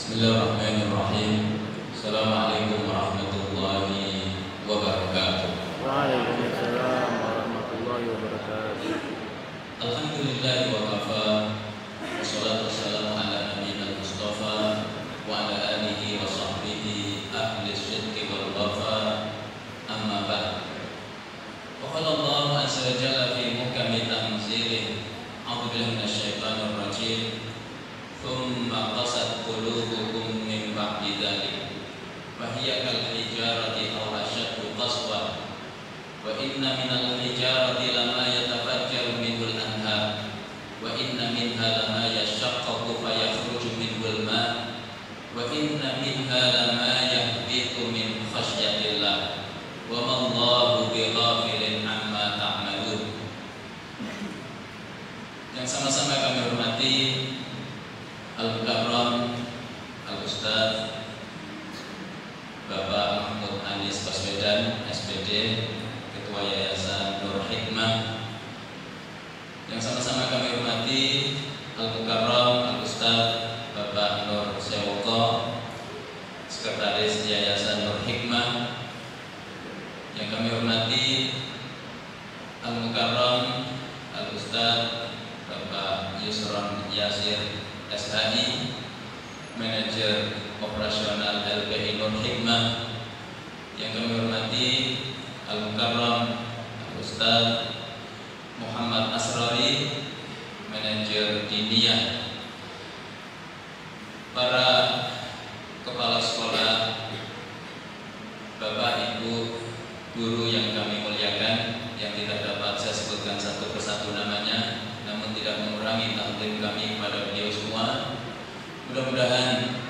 Bismillahirrahmanirrahim. Assalamualaikum warahmatullahi wabarakatuh. Waalaikumsalam warahmatullahi wabarakatuh. Alhamdulillahi wa kafa. Wassalatu wassalamu ala nabiyina Mustafa wa ala alihi wa sahbihi ahli sidqi wal wafa. Amma ba'd. Wa qala Allah azza wa jalla fi muhkami tanzilih. A'udzu billahi minasyaitonir rajim. Thumma qasat qulubukum min ba'di dzalik fa hiya kal hijarati aw ashaddu qaswa wa inna minal hijarati lama yatafajjaru minhul anhar wa inna minha lama yashaqqaqu fa yakhruju minhul ma wa inna minha lama yahbitu min khasyatillah wa ma Allahu bighafilin amma ta'malun. Yang sama-sama kami hormati Al-Mukarram Al-Ustaz Bapak Mahmud Anies Baswedan SPD, Ketua Yayasan Nur Hikmah. Yang sama-sama kami hormati Al-Mukarram Al-Ustaz Bapak Nur Sewoko, Sekretaris Yayasan Nur Hikmah. Yang kami hormati Al-Mukarram Al-Ustaz Bapak Yusron Yasir SHI, Manajer Operasional LPI Nur Hikmah. Yang kami hormati Al-Mukarram Al-Ustaz Muhammad Asrari, Manajer Diniyah. Para kepala sekolah, Bapak Ibu guru yang kami muliakan, yang tidak dapat saya sebutkan satu persatu namanya, namun tidak mengurangi taklim kami kepada beliau semua. Mudah-mudahan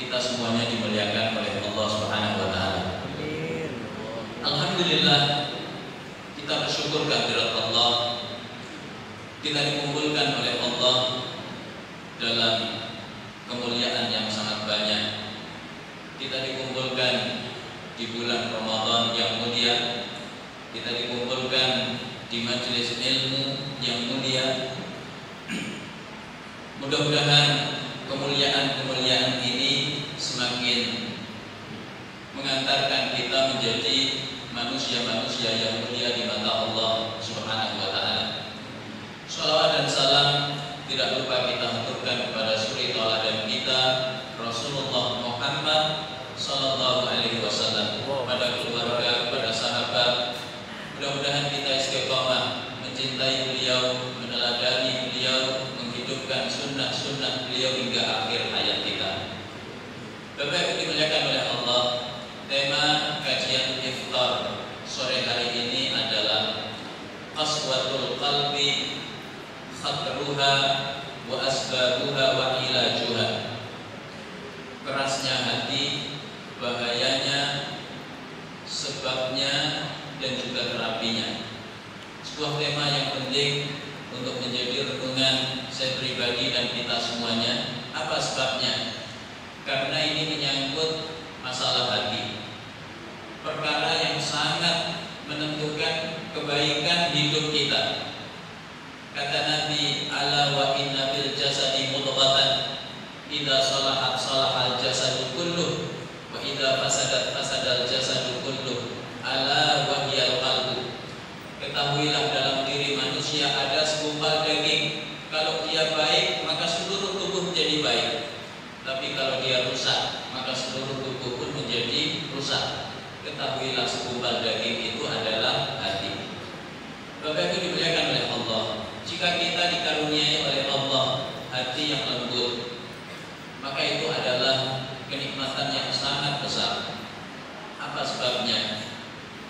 kita semuanya dimuliakan oleh Allah Subhanahu wa taala. Alhamdulillah, kita bersyukur kehadirat Allah. Kita dikumpulkan oleh Allah dalam kemuliaan yang sangat banyak. Kita dikumpulkan di bulan Ramadan yang mulia. Kita dikumpulkan di majelis ilmu yang mulia. Mudah-mudahan kemuliaan-kemuliaan ini semakin mengantarkan kita menjadi manusia-manusia yang mulia di mata Allah Subhanahu wa taala. Shalawat dan salam tidak lupa kita haturkan kepada suri tauladan kita Rasulullah Muhammad sallallahu alaihi wasallam, pada keluarga, pada sahabat. Mudah-mudahan kita istiqamah mencintai beliau, meneladani beliau, menghidupkan sunnah-sunnah beliau hingga akhir hayat kita. Bapak Ibu dimuliakan oleh Allah, tema kajian iftar sore hari ini adalah qaswatul qalbi, khatruha wa asbabuha wa ilajuha. Kerasnya hati, bahayanya, sebabnya, dan juga terapinya. Sebuah tema yang penting untuk menjadi renungan saya pribadi dan kita semuanya. Apa sebabnya? Karena ini menyangkut masalah hati, perkara yang sangat menentukan kebaikan hidup kita. Kata Nabi, ala wa inna fil jasadi mudghatan idza salahat salahal jasadu kulluh wa idza fasadat fasadal jasadu kulluh ala wa hiyal qalbu. Ketahuilah dalam diri manusia ada segumpal daging. Kalau dia baik, maka seluruh tubuh menjadi baik. Tapi kalau dia rusak, maka seluruh tubuh pun menjadi rusak. Ketahuilah segumpal daging itu adalah hati. Bapak Ibu dimuliakan oleh Allah, jika kita dikaruniai oleh Allah hati yang lembut, maka itu adalah kenikmatan yang sangat besar. Apa sebabnya?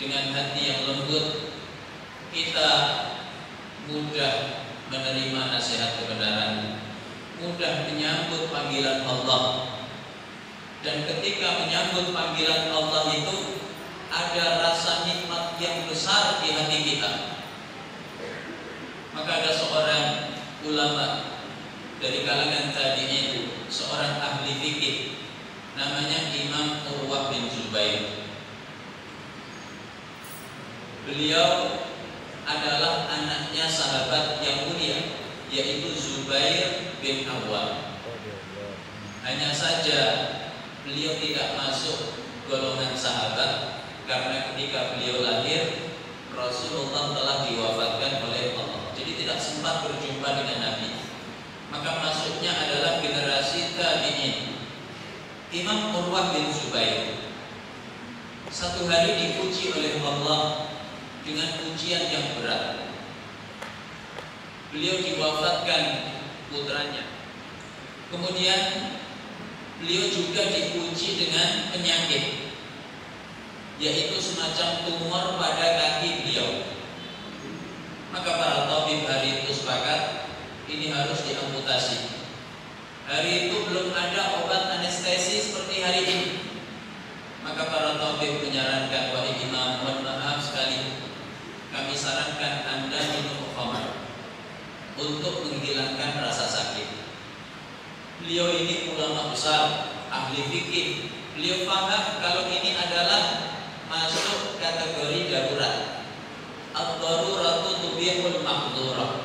Dengan hati yang lembut, kita mudah menerima nasihat kebenaran, mudah menyambut panggilan Allah. Dan ketika menyambut panggilan Allah itu ada rasa nikmat yang besar di hati kita. Maka ada seorang ulama dari kalangan tabi'in, seorang ahli fikih, namanya Imam Urwah bin Zubair. Beliau adalah anaknya sahabat yang mulia, yaitu Zubair bin Awwam. Hanya saja beliau tidak masuk golongan sahabat karena ketika beliau lahir Rasulullah telah diwafatkan oleh Allah. Jadi tidak sempat berjumpa dengan Nabi. Maka masuknya adalah generasi tabi'in. Imam Urwah bin Zubair satu hari dipuji oleh Allah dengan pujian yang berat. Beliau diwafatkan putranya. Kemudian beliau juga dipuji dengan penyakit, yaitu semacam tumor pada kaki beliau. Maka para tabib hari itu sepakat ini harus diamputasi. Hari itu belum ada obat anestesi seperti hari ini. Maka para tabib menyarankan, wahai imam, mohon maaf sekali, kami sarankan Anda minum khamar untuk menghilangkan rasa sakit. Beliau ini ulama besar, ahli fikih. Beliau paham kalau ini adalah masuk kategori darurat. Ad-daruratu tubihul mahdhurah.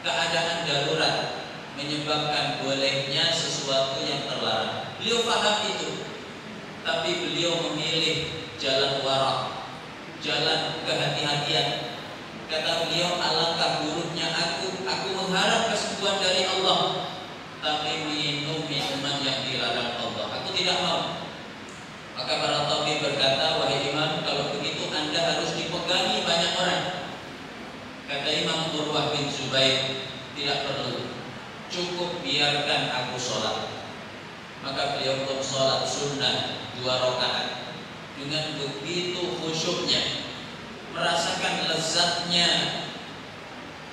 Keadaan darurat menyebabkan bolehnya sesuatu yang terlarang. Beliau paham itu, tapi beliau memilih jalan wara, jalan kehati-hatian. Kata beliau, alangkah buruknya aku mengharap kesembuhan dari Allah, tapi minum minuman yang dilarang Allah. Aku tidak mau. Maka para tabib berkata, wahai imam, kalau begitu Anda harus dipegangi banyak orang. Kata Imam Urwah bin Zubair, tidak perlu, cukup biarkan aku sholat. Maka beliau pun sholat sunnah 2 rakaat dengan begitu khusyuknya, merasakan lezatnya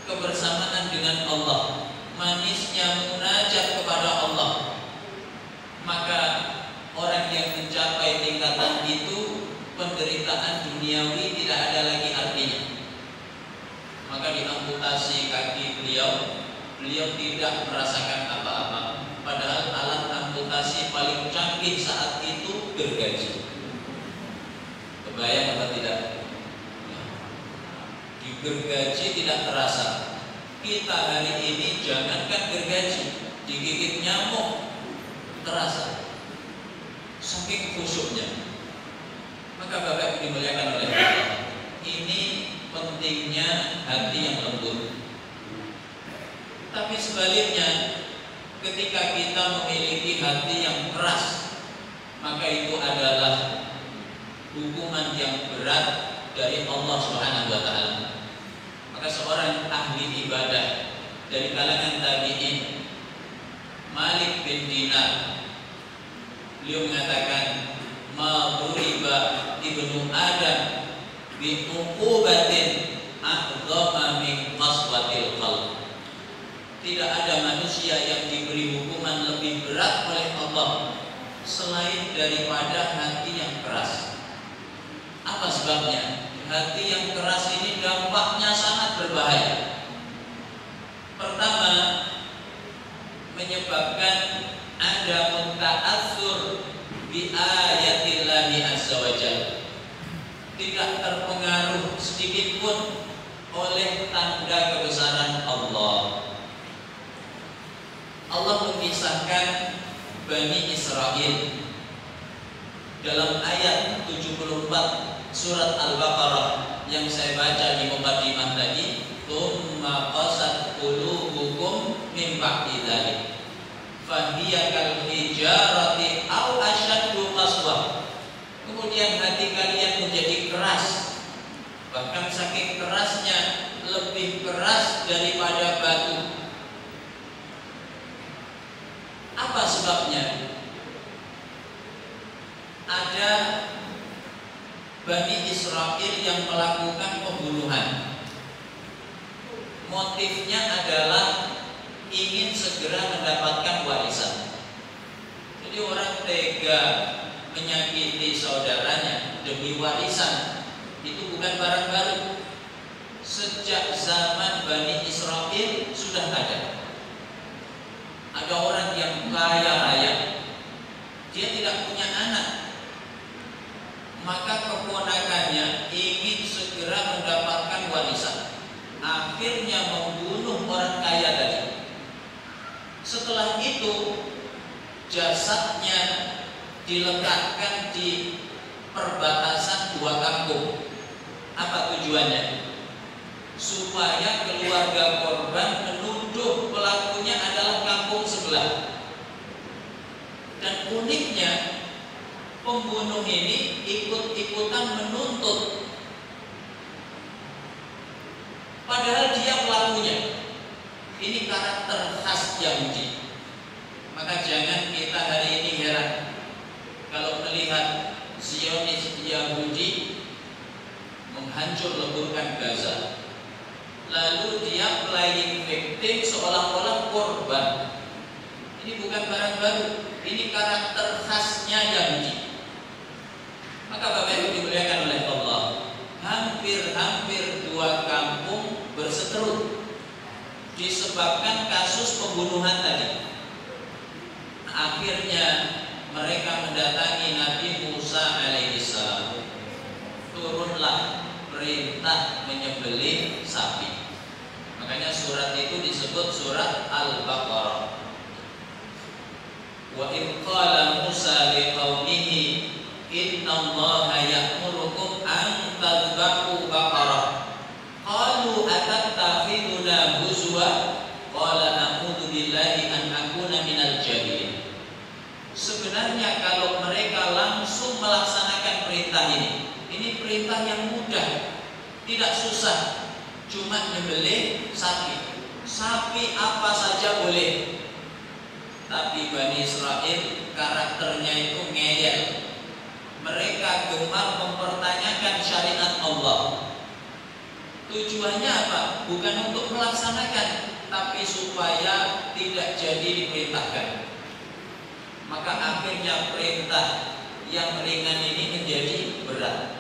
kebersamaan dengan Allah, manisnya munajat kepada Allah. Maka orang yang mencapai tingkatan itu, penderitaan duniawi tidak ada lagi artinya. Maka diamputasi kaki beliau, beliau tidak merasakan apa-apa. Padahal alat amputasi paling canggih saat itu gergaji. Kebayang apa tidak? Di gergaji tidak terasa. Kita hari ini jangankan gergaji, digigit nyamuk terasa. Saking khusyuknya. Maka Bapak dimuliakan oleh Allah, ini pentingnya hati yang lembut. Tapi sebaliknya, ketika kita memiliki hati yang keras, maka itu adalah hukuman yang berat dari Allah Subhanahu wa taala. Maka seorang ahli ibadah dari kalangan tabi'in, Malik bin Dinar, beliau mengatakan, ma duriba ibnu Adam bi uqubatin a'dhama min qaswatil qalb. Tidak ada manusia yang diberi hukuman lebih berat oleh Allah selain daripada hati yang keras. Apa sebabnya? Hati yang keras ini dampaknya sangat berbahaya. Pertama, menyebabkan ada munta'atsur bi ayatillahi azza wa jalla, tidak terpengaruh sedikit pun oleh tanda kebesaran Allah. Allah mengisahkan Bani Israel dalam ayat 74 surat Al-Baqarah yang saya baca di muqaddimah tadi, tsumma qasat qulubukum min ba'di dzalik fahiya kal hijarati aw ashaddu qaswah. Kemudian hati kalian menjadi keras, bahkan saking kerasnya lebih keras daripada batu. Apa sebabnya? Ada Bani Israel yang melakukan pembunuhan. Motifnya adalah ingin segera mendapatkan warisan. Jadi orang tega menyakiti saudaranya demi warisan, itu bukan barang baru. Sejak zaman Bani Israel sudah ada. Ada orang yang kaya raya, dia tidak punya anak, maka keponakannya ingin segera mendapatkan warisan, akhirnya membunuh orang kaya tadi. Setelah itu jasadnya diletakkan di perbatasan dua kampung. Apa tujuannya? Supaya keluarga korban menuduh pelakunya adalah kampung sebelah. Dan uniknya, pembunuh ini ikut-ikutan menuntut, padahal dia pelakunya. Ini karakter khas Yahudi. Maka jangan kita hari ini heran kalau melihat Zionis Yahudi menghancur leburkan Gaza, lalu dia playing victim seolah-olah korban. Ini bukan barang baru, ini karakter khasnya Yahudi. Maka Bapak Ibu dimuliakan oleh Allah, hampir-hampir dua kampung berseteru disebabkan kasus pembunuhan tadi. Akhirnya mereka mendatangi Nabi Musa alaihissalam. Turunlah perintah menyembelih sapi. Makanya surat itu disebut surat Al-Baqarah. Wa idh qala Musa liqaumihi innallaha ya'murukum an tadhbahu baqarah. Qalu atattakhiduna huzwa? Qala a'udzu billahi an akuna minal jahilin. Sebenarnya kalau mereka langsung melaksanakan perintah ini perintah yang mudah, tidak susah, cuma nyembelih sapi. Sapi apa saja boleh. Tapi Bani Israel karakternya itu ngeyel. Mereka gemar mempertanyakan syariat Allah. Tujuannya apa? Bukan untuk melaksanakan, tapi supaya tidak jadi diperintahkan. Maka akhirnya perintah yang ringan ini menjadi berat.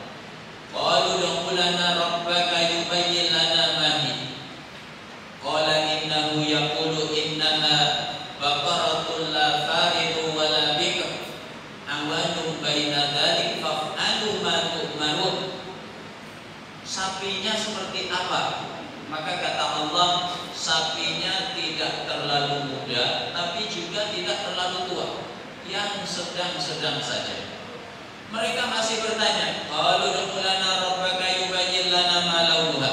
Qalu ud'u lana rabbaka yubayyin lana ma hi. Qala innahu yaqulu innaha baqaratun la faridun wa la bikr awanun baina dzalik fa'alu ma tu'marun. Sapinya seperti apa? Maka kata Allah, sapinya tidak terlalu muda, tapi juga tidak terlalu tua, yang sedang-sedang saja. Mereka masih bertanya, qalu ud'u lana rabbaka yubayyin lana ma launuha.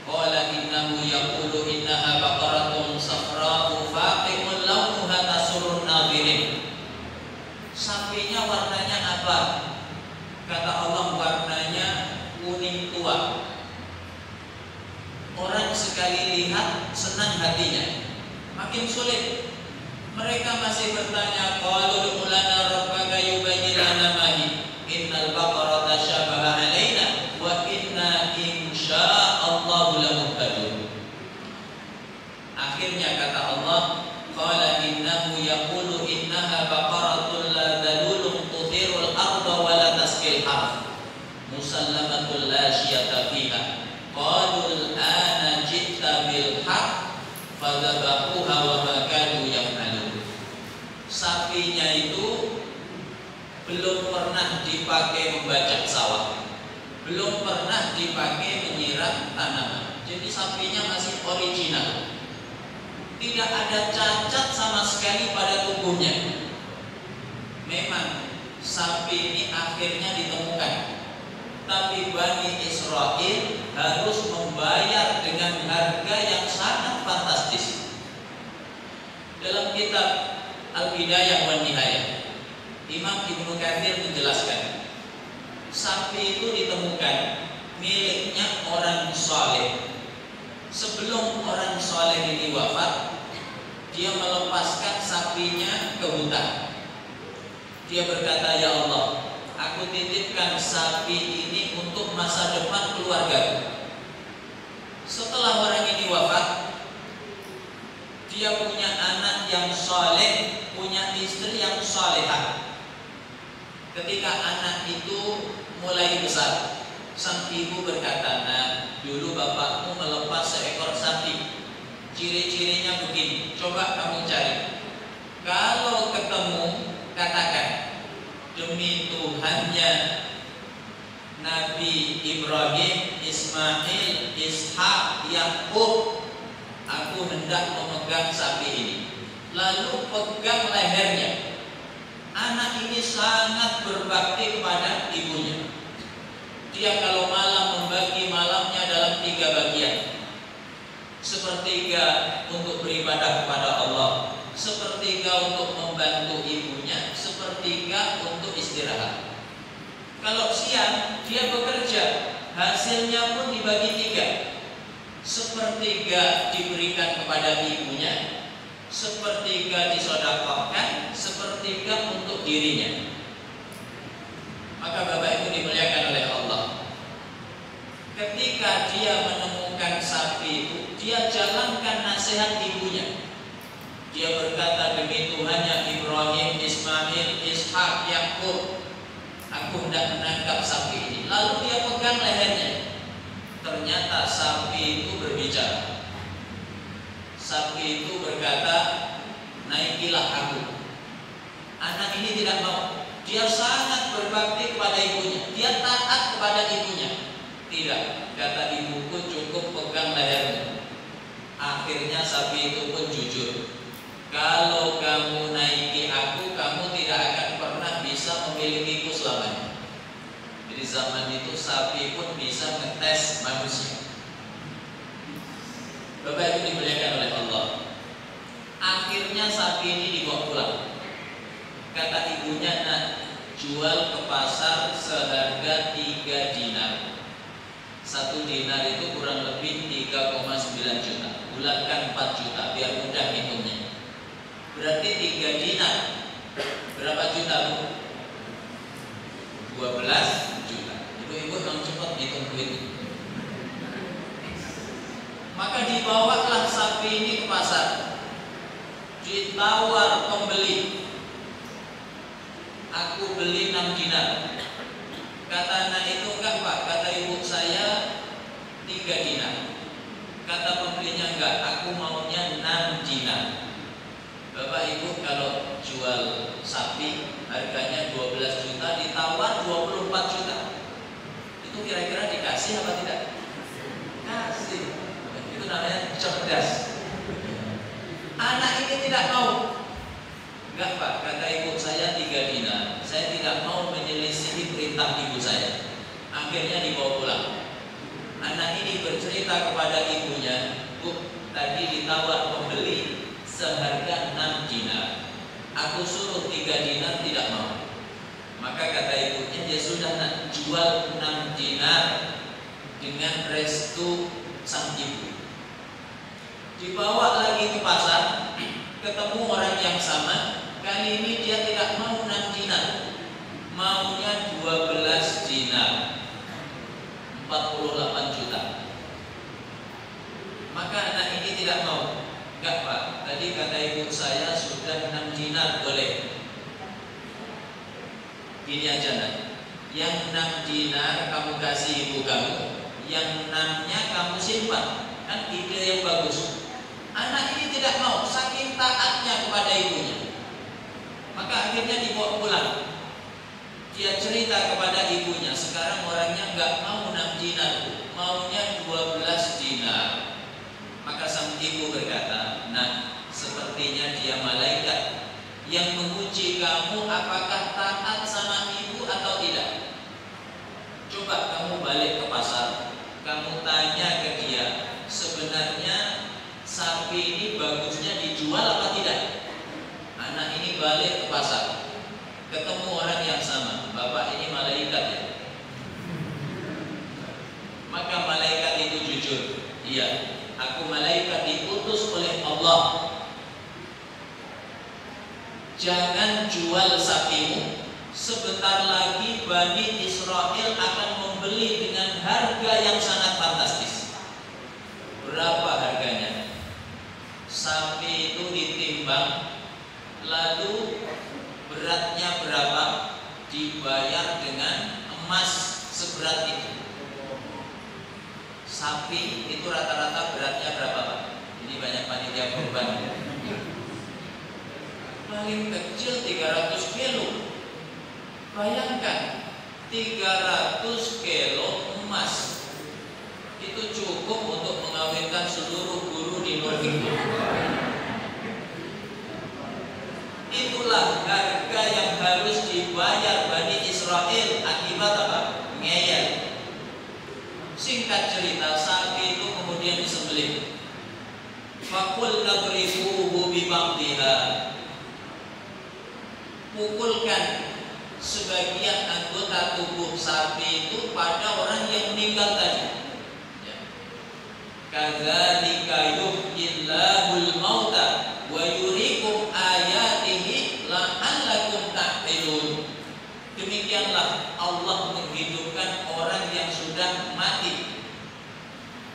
Qala innahu yaqulu innaha baqaratun safra'u faqi'un launuha tasurrun nadhirin. Sapinya warnanya apa? Kata Allah, warnanya kuning tua. Orang sekali lihat senang hatinya. Makin sulit. Mereka masih bertanya, qalu ud'u lana rabbaka yubayyin lana ma hi. Innal baqarata syabaha 'alaina wa inna insya'allahu lamuhtadun. Akhirnya kata Allah, qala innahu yaqulu innaha baqaratun la dhalulun tuthirul arda wa la tasqil harth musallamatul la syiyata fiha. Qalu al-ana ji'ta bil haqq fadhabahuha wa ma kanu yaf'alun. Sapinya itu belum pernah dipakai membajak sawah, belum pernah dipakai menyiram tanaman. Jadi sapinya masih original, tidak ada cacat sama sekali pada tubuhnya. Memang sapi ini akhirnya ditemukan, tapi Bani Israel harus membayar dengan harga yang sangat fantastis. Dalam kitab Al-Bidayah wan Nihayah, Imam Ibnu Katsir menjelaskan, sapi itu ditemukan miliknya orang saleh. Sebelum orang saleh ini wafat, dia melepaskan sapinya ke hutan. Dia berkata, ya Allah, aku titipkan sapi ini untuk masa depan keluarga. Setelah orang ini wafat, dia punya anak yang saleh, punya istri yang salehah. Ketika anak itu mulai besar, sang ibu berkata, nah, dulu bapakmu melepas seekor sapi, ciri-cirinya begini, coba kamu cari. Kalau ketemu, katakan, demi Tuhannya Nabi Ibrahim, Ismail, Ishak, Yakub, aku hendak memegang sapi ini. lalu pegang lehernya. Anak ini sangat berbakti kepada ibunya. Dia kalau malam membagi malamnya dalam 3 bagian. Sepertiga untuk beribadah kepada Allah, sepertiga untuk membantu ibunya, sepertiga untuk istirahat. Kalau siang dia bekerja, hasilnya pun dibagi 3. Sepertiga diberikan kepada ibunya, sepertiga disedekahkan, sepertiga untuk dirinya. Maka Bapak Ibu dimuliakan oleh Allah, ketika dia menemukan sapi itu, dia jalankan nasihat ibunya. Dia berkata, demi Tuhannya Ibrahim, Ismail, Ishak, Yakub, aku hendak menangkap sapi ini. Lalu dia pegang lehernya. Ternyata sapi itu berbicara. Sapi itu berkata, naikilah aku. Anak ini tidak mau. Dia sangat berbakti kepada ibunya. Dia taat kepada ibunya. Tidak, kata ibuku cukup pegang lehernya. Akhirnya sapi itu pun jujur. Kalau kamu naiki aku, kamu tidak akan pernah bisa memilikiku selamanya. Jadi zaman itu sapi pun bisa ngetes manusia. Bapak Ibu dimuliakan oleh Allah. Akhirnya sapi ini dibawa pulang. Kata ibunya, nak, jual ke pasar seharga 3 dinar. 1 dinar itu kurang lebih 3,9 juta. Bulatkan 4 juta biar mudah hitungnya. Berarti 3 dinar berapa juta, Bu? 12 juta. Ibu-ibu yang cepat hitung duit. Maka dibawalah sapi ini ke pasar. Ditawar pembeli. Aku beli 6 dinar. Kata anak itu, enggak Pak, kata ibu saya 3 dinar. Kata pembelinya, enggak, aku maunya 6 dinar. Bapak Ibu kalau jual sapi harganya 12 juta, ditawar 24 juta. Itu kira-kira dikasih apa tidak? Kasih. Itu namanya cerdas. Anak ini tidak mau. Enggak Pak, kata ibu saya 3 dinar. Saya tidak mau menyelisihi perintah ibu saya. Akhirnya dibawa pulang. Anak ini bercerita kepada ibunya, Bu, tadi ditawar pembeli seharga 6 dinar. Aku suruh 3 dinar tidak mau. Maka kata ibunya, ya sudah nak, jual 6 dinar dengan restu sang ibu. Dibawa lagi ke pasar, ketemu orang yang sama. Kali ini dia tidak mau 6 dinar, maunya 12 dinar, 48 juta. Maka anak ini tidak mau. Enggak Pak, tadi kata ibu saya sudah 6 dinar boleh. Gini aja nak, yang 6 dinar kamu kasih ibu kamu, yang 6-nya kamu simpan. Kan ide yang bagus. Anak ini tidak mau, saking taatnya kepada ibunya. Maka akhirnya dibawa pulang. Dia cerita kepada ibunya, sekarang orangnya enggak mau 6 dinar, maunya 12 dinar. Maka sang ibu berkata, nah, sepertinya dia malaikat yang menguji kamu apakah taat sama ibu atau tidak. Coba kamu balik ke pasar, kamu tanya ke dia, sebenarnya sapi ini bagusnya dijual apa tidak? Anak ini balik ke pasar, ketemu orang yang sama. Bapak ini malaikat ya? Maka malaikat itu jujur, iya, aku malaikat diutus oleh Allah. Jangan jual sapimu, sebentar lagi Bani Israel akan membeli dengan harga yang sangat fantastis. Berapa harganya? Sapi itu ditimbang, lalu beratnya berapa, dibayar dengan emas seberat itu. Sapi itu rata-rata beratnya berapa Pak? Ini banyak panitia kurban. Paling kecil 300 kilo. Bayangkan 300 kilo emas. Itu cukup untuk mengawinkan seluruh guru di Norwegia. itulah harga yang harus dibayar Bani Israel akibat apa? Ngeyel. Singkat cerita, sapi itu kemudian disembelih. Fakul nadrifuhu bibaqtiha. Pukulkan sebagian anggota tubuh sapi itu pada orang yang meninggal tadi. Kadzalika yuhyillahul mauta wa yuriikum ayatihi la'allakum ta'qilun. Demikianlah Allah menghidupkan orang yang sudah mati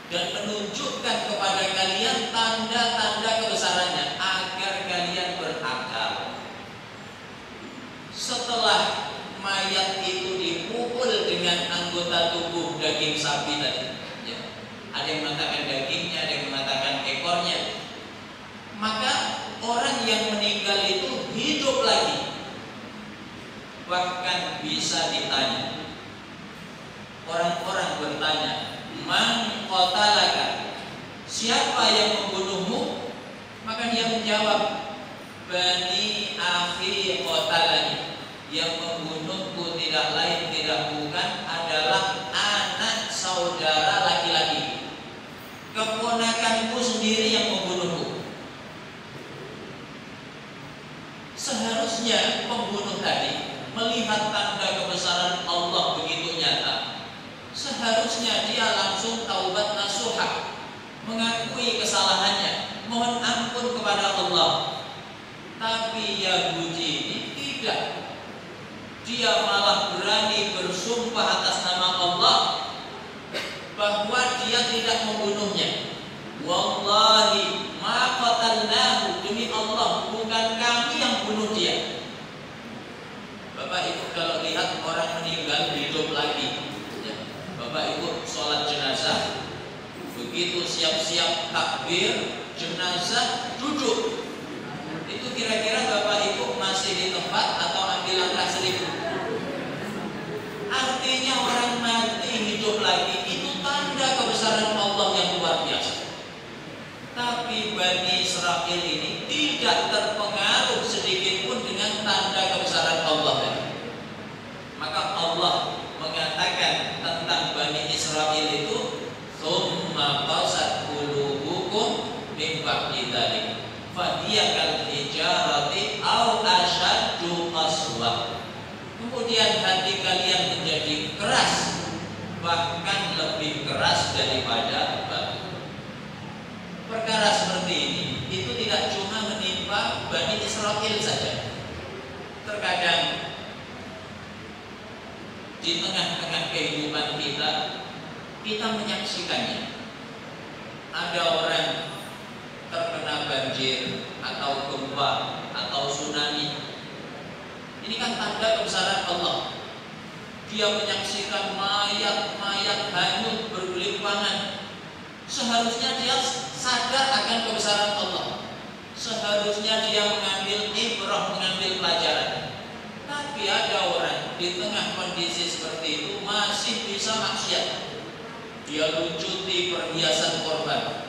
dan menunjukkan kepada kalian tanda-tanda kebesarannya agar kalian berakal. Setelah mayat itu dipukul dengan anggota tubuh daging sapi tadi, ya, ada yang mengatakan dagingnya, ada yang mengatakan ekornya, maka orang yang meninggal itu hidup lagi. Bahkan bisa ditanya, orang-orang bertanya, man qatalaka, siapa yang membunuhmu? Maka dia menjawab, bani akhi qatalani, yang membunuhku tidak lain tidak bukan adalah anak saudara laki-laki, keponakanku sendiri yang membunuhku. Seharusnya pembunuh tadi melihat tanda kebesaran Allah begitu nyata, seharusnya dia langsung taubat nasuha, mengakui kesalahannya, mohon ampun kepada Allah. Tapi Yahudi ini tidak. Dia malah berani bersumpah atas nama Allah bahwa dia tidak membunuhnya. Wallahi ma qatalnahu, demi Allah bukan kami yang bunuh dia. Bapak Ibu kalau lihat orang meninggal hidup lagi, ya, Bapak Ibu sholat jenazah, begitu siap-siap takbir, jenazah duduk, itu kira-kira Bapak Ibu masih di tempat atau ambil langkah sedikit? Artinya orang mati hidup lagi itu tanda kebesaran Allah yang luar biasa. Tapi Bani Israel ini tidak terpengaruh sedikit pun dengan tanda kebesaran Allah. Maka Allah mengatakan tentang Bani Israel itu, "Tsumma qasat qulubukum min ba'di dzalik, fa hiya kal hijarati aw ashaddu qaswa." Kemudian hati kalian menjadi keras, bahkan lebih keras daripada batu. Perkara seperti ini itu tidak cuma menimpa Bani Israel saja. Terkadang di tengah-tengah kehidupan kita menyaksikannya. Ada orang terkena banjir atau gempa atau tsunami. Ini kan tanda kebesaran Allah. Dia menyaksikan mayat-mayat hanyut bergelimpangan. Seharusnya dia sadar akan kebesaran Allah. Seharusnya dia mengambil ibrah, mengambil pelajaran. Tapi ada orang di tengah kondisi seperti itu masih bisa maksiat. Dia luncuti perhiasan korban.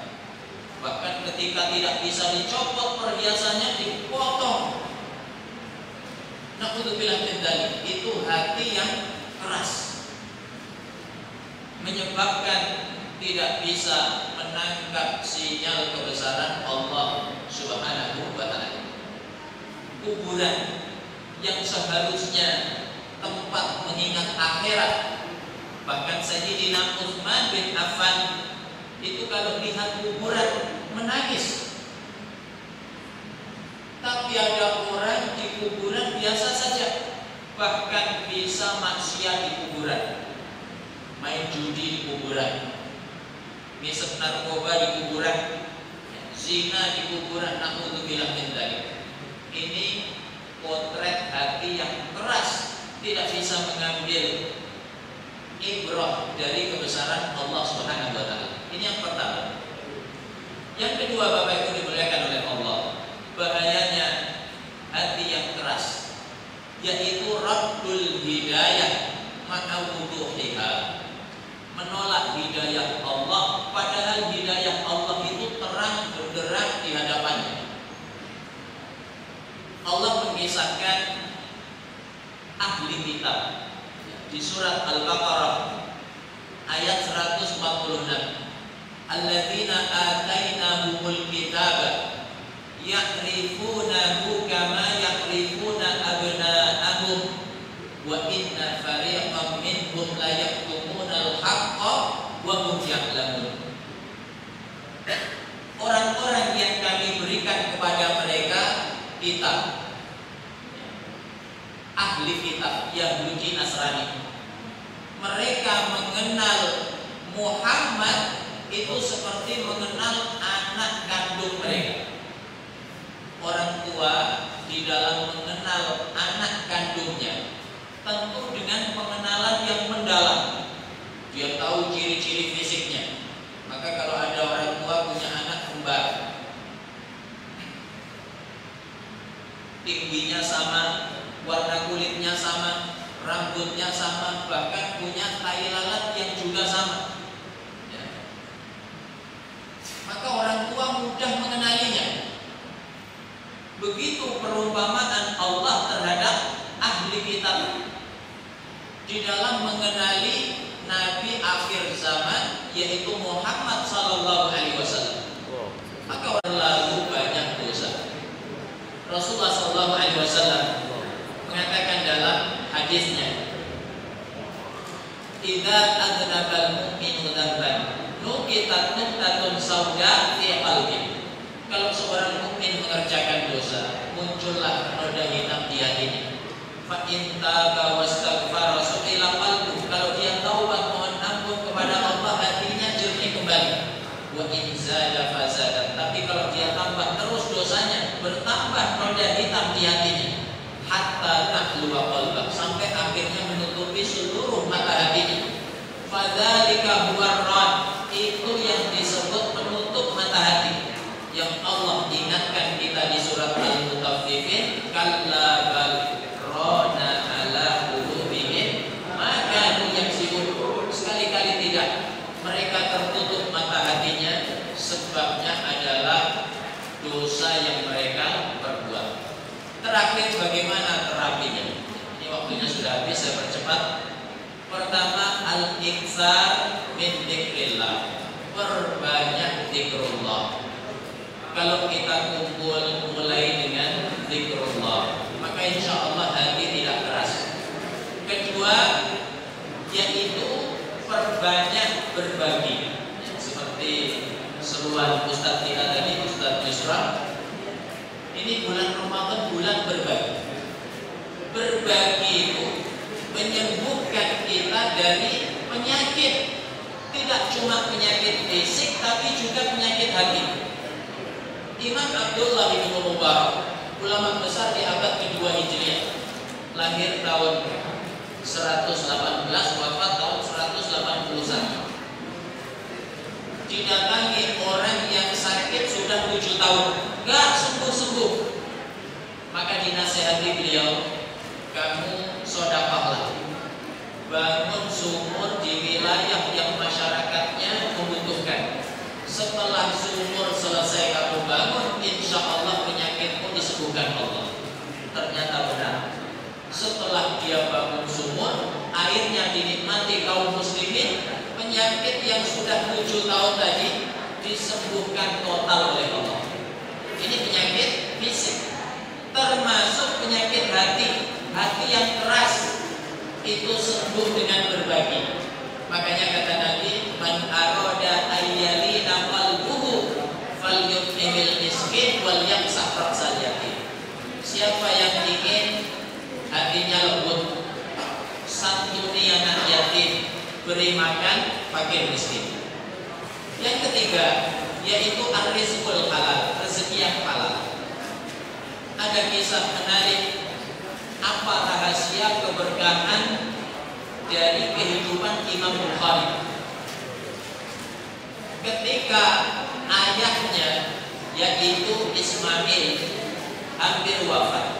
Bahkan ketika tidak bisa dicopot perhiasannya, dipotong. Na'udzubillah min dzalik. Itu hati yang keras, menyebabkan tidak bisa menangkap sinyal kebesaran Allah Subhanahu wa ta'ala. Kuburan yang seharusnya tempat mengingat akhirat, bahkan Sayyidina Utsman bin Affan itu kalau lihat kuburan menangis. Tapi ada orang di kuburan biasa saja, bahkan bisa maksiat di kuburan, main judi di kuburan, ngisep narkoba di kuburan, zina di kuburan. Na'udzubillah min dzalik. Ini potret hati yang keras, tidak bisa mengambil ibrah dari kebesaran Allah Subhanahu wa ta'ala. Ini yang pertama. Yang kedua, Bapak Ibu dimuliakan oleh Allah, bahayanya hati yang keras, yaitu raddul hidayah ma'awuduhiha, menolak hidayah Allah padahal hidayah Allah itu terang benderang di hadapannya. Allah mengisahkan ahli kitab di surat Al-Baqarah ayat 146. Alladzina atainahumul kitaba ya'rifunahu kama ya'rifuna abna'ahum wa inna fariqam minhum la yaktumunal haqqa wa hum ya'lamun. Orang-orang yang kami berikan kepada mereka kitab, ahli kitab Yahudi Nasrani, mereka mengenal Muhammad itu seperti mengenal anak kandung mereka. Orang tua di dalam mengenal anak kandungnya tentu dengan pengenalan yang mendalam. Dia tahu ciri-ciri fisiknya. Maka kalau ada orang tua punya anak kembar, tingginya sama, warna kulitnya sama, rambutnya sama, bahkan punya tai lalat yang juga sama, ya. Maka orang tua mudah mengenalinya. Begitu perumpamaan Allah terhadap ahli kitab di dalam mengenali Nabi akhir zaman, yaitu Muhammad sallallahu alaihi wasallam. Maka berlalu banyak dosa. Rasulullah sallallahu alaihi wasallam mengatakan dalam hadisnya, "Idza adnabal mu'minu dzamban, nuqitat nuqtatun sauda fi qalbi." Kalau seorang mukmin mengerjakan dosa, muncullah noda hitam di hatinya. Fa in taba wastaghfara su'ila qalbu. Kalau dia taubat mohon ampun kepada Allah, hatinya jernih kembali. Wa in zada fasada. Tapi kalau dia tambah terus dosanya, bertambah noda hitam di hatinya. Hatta tahluwa qalbah, sampai akhirnya menutupi seluruh mata hatinya. Fadzalika huwa ar-rad. Itu yang disebut penutup mata hati, yang Allah ingatkan kita di surat Al-Mutaffifin, kalla bal rana ala qulubihim ma kanu yaksibun. Sekali-kali tidak, mereka tertutup mata hatinya, sebabnya adalah dosa yang mereka perbuat. Terakhir, bagaimana terapinya? Ini waktunya sudah habis, saya percepat. Pertama, al-iksar min dzikrillah, perbanyak zikrullah. Kalau kita kumpul mulai dengan zikrullah, maka insya Allah hati tidak keras. Kedua, yaitu perbanyak berbagi. Seperti seruan Ustadz kita tadi, Ustadz Yusra, ini bulan Ramadan, bulan berbagi. Berbagi itu menyembuhkan kita dari penyakit. Tidak cuma penyakit fisik, tapi juga penyakit hati. Imam Abdullah bin Mubarak, ulama besar di abad ke-2 Hijriah, lahir tahun 118, wafat tahun 181. Didatangi orang yang sakit sudah 7 tahun, gak sembuh-sembuh. Maka dinasihati beliau, kamu sedekahlah, bangun sumur di wilayah yang masyarakatnya membutuhkan. Setelah sumur selesai kamu bangun, insya Allah penyakitmu disembuhkan Allah. Ternyata benar. Setelah dia bangun sumur, airnya dinikmati kaum muslimin, penyakit yang sudah 7 tahun tadi disembuhkan total oleh Allah. Ini penyakit fisik, termasuk penyakit hati. Hati yang keras itu sembuh dengan berbagi. Makanya kata Nabi, man arada ayyalina qalbuhu falyut'imil miskin wal yamsah ra'sal yatim. Siapa yang ingin hatinya lembut, santuni anak yatim, beri makan fakir miskin. Yang ketiga, yaitu ar-rizqul halal, rezeki yang halal. Ada kisah menarik, apa rahasia keberkahan dari kehidupan Imam Bukhari. Ketika ayahnya, yaitu Ismail, hampir wafat.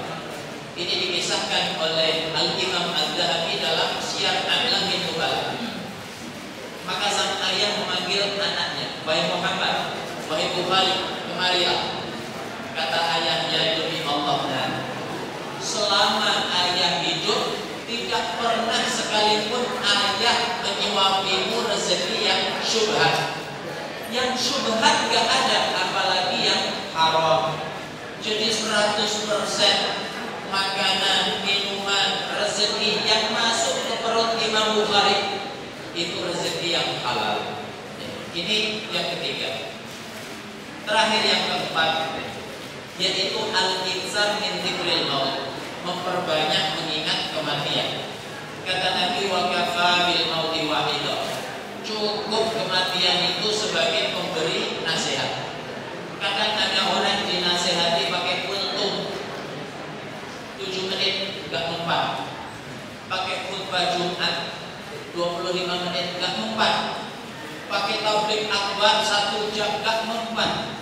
Ini dikisahkan oleh Al-Imam Al-Dhahabi dalam Syiar A'lamin Nubala. Maka sang ayah memanggil anaknya, wahai Muhammad, wahai Bukhari, kemarilah. Kata ayahnya, demi Allah, selama ayah hidup tidak pernah sekalipun ayah menyuapimu rezeki yang syubhat. Yang syubhat gak ada, apalagi yang haram. Jadi 100% makanan, minuman, rezeki yang masuk ke perut Imam Bukhari itu rezeki yang halal. Ini yang ketiga. Terakhir yang keempat, yaitu al-insan min dzikril maut, memperbanyak mengingat kematian. Kata Nabi, wa kafa bil mauti wahidah, cukup kematian itu sebagai pemberi nasihat. Kadang ada orang dinasehati pakai kultum 7 menit gak mempan, pakai khutbah Jumat 25 menit gak mempan, pakai tabligh akbar 1 jam gak mempan.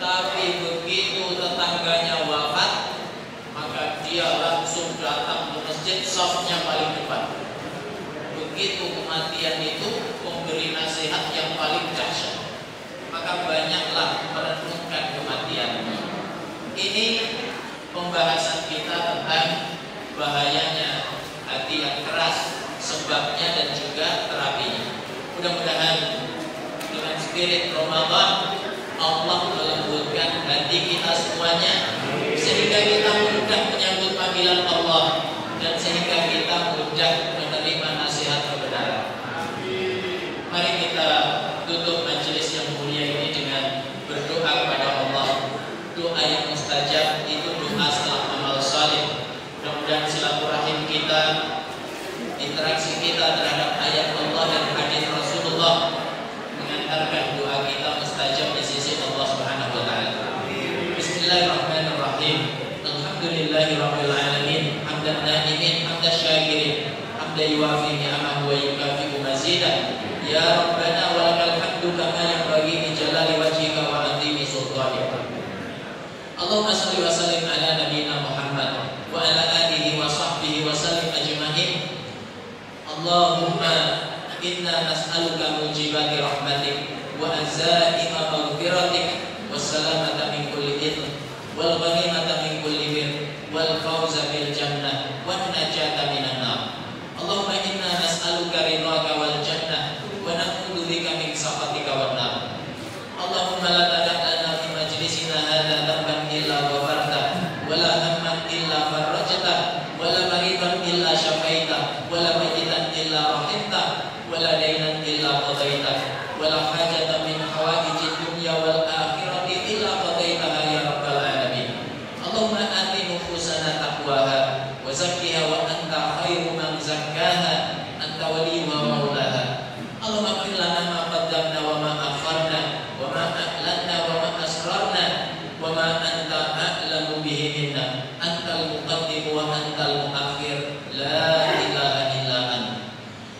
Tapi begitu tetangganya wafat, maka dia langsung datang ke masjid, safnya paling depan. Begitu kematian itu memberi nasihat yang paling dahsyat. Maka banyaklah merenungkan kematian. Ini pembahasan kita tentang bahayanya hati yang keras, sebabnya dan juga terapinya. Mudah-mudahan dengan spirit Ramadan Allah melembutkan hati kita semuanya, sehingga kita mudah menyambut panggilan Allah dan sehingga kita mudah menerima nasihat kebenaran. Mari kita tutup majelis yang mulia ini dengan berdoa kepada Allah. Doa yang mustajab itu doa setelah amal saleh. Mudah-mudahan silaturahim kita, interaksi kita terhadap ayat Allah dan hadis Rasulullah mengantarkan doa kita mustajab di sisi Allah Subhanahu wa taala. Bismillahirrahmanirrahim. Alhamdulillahirabbil alamin. Hamdan na'imin, hamdan syakirin, hamdan yuwafi ni'amahu wa yukafi'u mazidah. Ya Rabbana wa lakal hamdu kama yanbaghi li jalali wajhika wa 'azimi sultanika. Allahumma shalli wa sallim ala nabiyyina Muhammad wa ala alihi wa sahbihi wa sallim ajma'in. Allahumma inna nas'aluka mujibati rahmatik wa azaima maghfiratik was salamata min kulli ithm wal ghanimata min kulli bir wal fawza bil jannah wan najata minan nar. Allahumma inna nas'aluka ridhaka wal jannah wa na'udzu bika min sakhatika wan nar. Allahumma la tada' lana fi majlisina hadza dhanban illa ghafarta wa la hamman illa farajta wa la maridan illa syafaita wa la mayitan illa rahimta wa la daynan illa qadaita wa la hajatan min hawaijid dunya wal akhirati illa qadaitaha ya rabbal alamin. Allahumma ati nufusana taqwaha wa zakkiha wa anta khairu man zakkaha anta waliyuha wa maulaha. Allahumma ighfir lana ma qaddamna wa ma akharna wa ma a'lanna wa ma asrarna wa ma anta a'lamu bihi minna antal muqaddim wa antal muakhir la ilaha illa anta.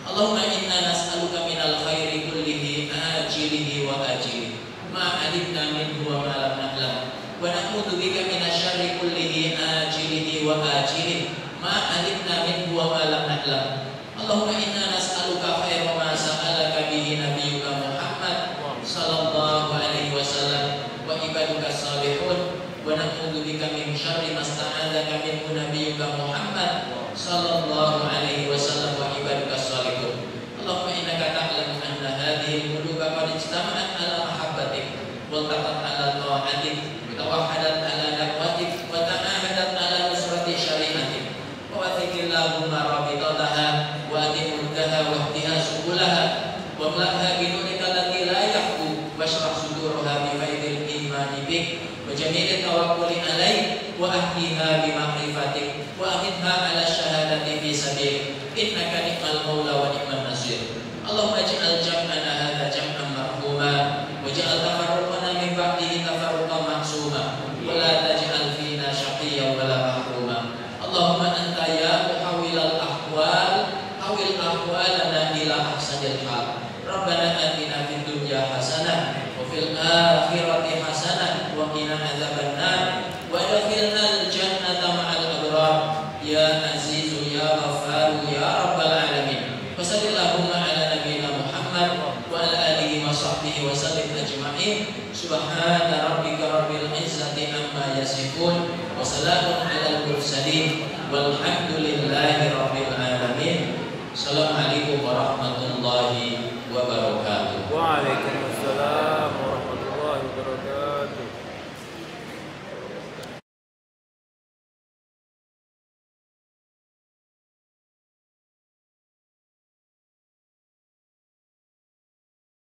Allahumma inna nas'aluka minal khairi kullihi ajilihi wa ajilihi ma 'alimna minhu wa ma lam na'lam wa na'udzu bika minasyarri kullihi ajilihi wa ajilihi ma 'alimna minhu wa ma lam na'lam. Allahumma inna nas'aluka khaira ma sa'alaka bihi nabiyyuka Muhammad sallallahu alaihi wasallam wa ibaduka salihun wa na'udzu bika min syarri ma sta'adzaka minhu nabiyyuka Muhammad sallallahu alaihi wasallam wa ibaduka salihun. Allahumma innaka ta'lamu anna hadhihi al-quluba qad ijtama'at ala mahabbatik wa taqat ala ta'atik wa tawahhadat ala da'watik wa ta'ahadat ala nusrati syari'atik wa wathikillahumma rabitataha wa adimuddaha wa ihtiha subulaha wa mla'ha binunika allati la yahku wa shrah suduraha bi faidil imani bik wa jami'il tawakkuli alaik wa ahliha bi ma'rifatik wa amitha ala syahadati fi sabil innaka ni'mal maula wa ni'man nasir. Allahumma ij'al jam'ana hadza jam'an marhuma wa ij'al tafarruqana min ba'dihi tafarruqan ma'suma wa la taj'al fina shaqiyyan wa la mahruma. Allahumma anta ya muhawwilal ahwal hawil ahwalana ila ahsanil hal. Rabbana atina fid dunya hasanah wa fil akhirati hasanah wa qina adzabannar wa adkhilnal jannata ma'al abrar ya azizu ya ghaffar ya rabbal alamin. Wa sallallahu ala nabiyyina Muhammad wa ala alihi wa sahbihi wa sallim ajma'in. Subhana rabbika rabbil izzati amma yasifun wa salamun alal mursalin Assalamualaikum warahmatullahi wabarakatuh. Waalaikumsalam